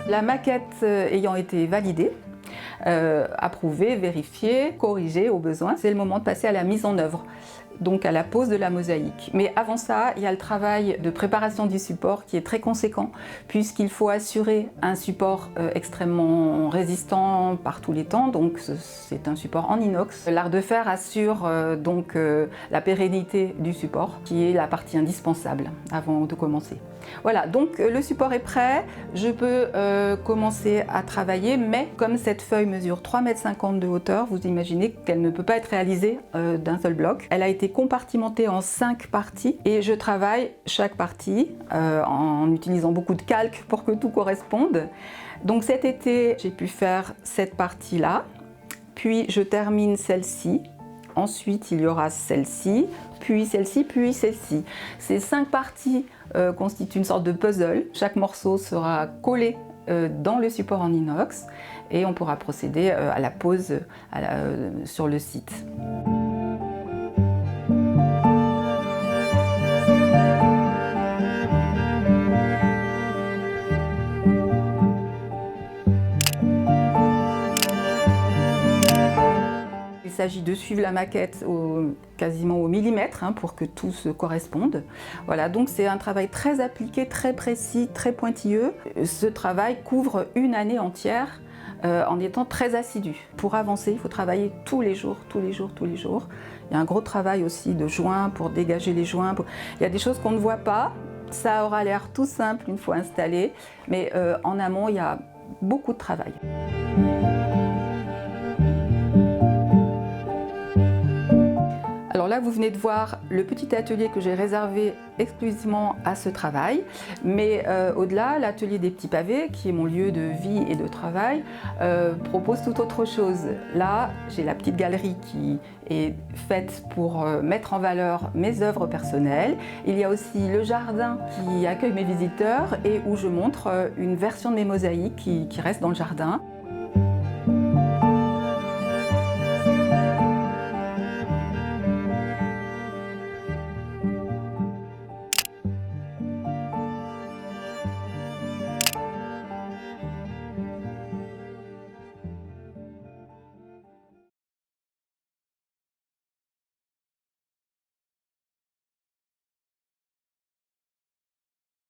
La maquette ayant été validée, approuvée, vérifiée, corrigée au besoin, c'est le moment de passer à la mise en œuvre, donc à la pose de la mosaïque. Mais avant ça, il y a le travail de préparation du support qui est très conséquent, puisqu'il faut assurer un support extrêmement résistant par tous les temps, donc c'est un support en inox. L'art de fer assure donc la pérennité du support, qui est la partie indispensable avant de commencer. Voilà, donc le support est prêt, je peux commencer à travailler, mais comme cette feuille mesure 3,50 m de hauteur, vous imaginez qu'elle ne peut pas être réalisée d'un seul bloc. Elle a été compartimentée en 5 parties et je travaille chaque partie en utilisant beaucoup de calque pour que tout corresponde. Donc cet été, j'ai pu faire cette partie-là, puis je termine celle-ci. Ensuite, il y aura celle-ci, puis celle-ci, puis celle-ci. Ces 5 parties constituent une sorte de puzzle. Chaque morceau sera collé dans le support en inox et on pourra procéder à la pose sur le site. Il s'agit de suivre la maquette quasiment au millimètre pour que tout se corresponde. Voilà, donc c'est un travail très appliqué, très précis, très pointilleux. Ce travail couvre une année entière en étant très assidu. Pour avancer, il faut travailler tous les jours, tous les jours, tous les jours. Il y a un gros travail aussi de joints pour dégager les joints. Il y a des choses qu'on ne voit pas. Ça aura l'air tout simple une fois installé, mais en amont, il y a beaucoup de travail. Alors là, vous venez de voir le petit atelier que j'ai réservé exclusivement à ce travail. Mais au-delà, l'atelier des petits pavés, qui est mon lieu de vie et de travail, propose tout autre chose. Là, j'ai la petite galerie qui est faite pour mettre en valeur mes œuvres personnelles. Il y a aussi le jardin qui accueille mes visiteurs et où je montre une version de mes mosaïques qui reste dans le jardin.